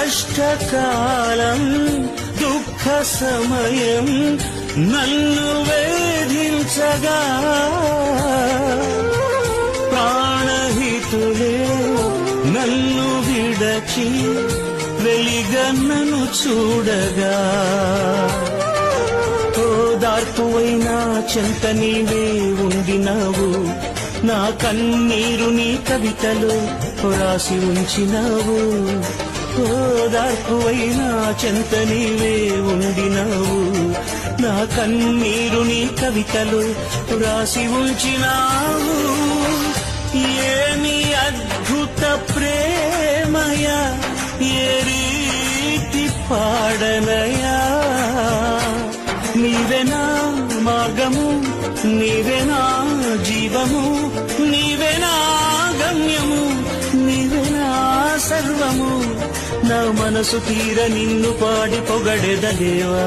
కష్టకాలం దుఃఖ సమయం నన్ను వేధించగా ప్రాణహితులే నన్ను విడచి వెలిగన్నను చూడగా ఓదార్పువైనా చెంత నీవే ఉండినావు నా కన్నీరు నీ కవితలో రాసి ఉంచినావు ఓదార్పువైనా చెంత నీవే ఉండినావు నా కన్నీరు నీ కవితలో రాసి ఉంచినావు ఏమి అద్భుత ప్రేమయ ఏ రీతి పాడనయా నీవేనా మార్గము నీవేనా జీవము నీవేనా గమ్యము నీవేనా సర్వము నా మనసు తీర నిన్ను పాడి పొగడెదలేవా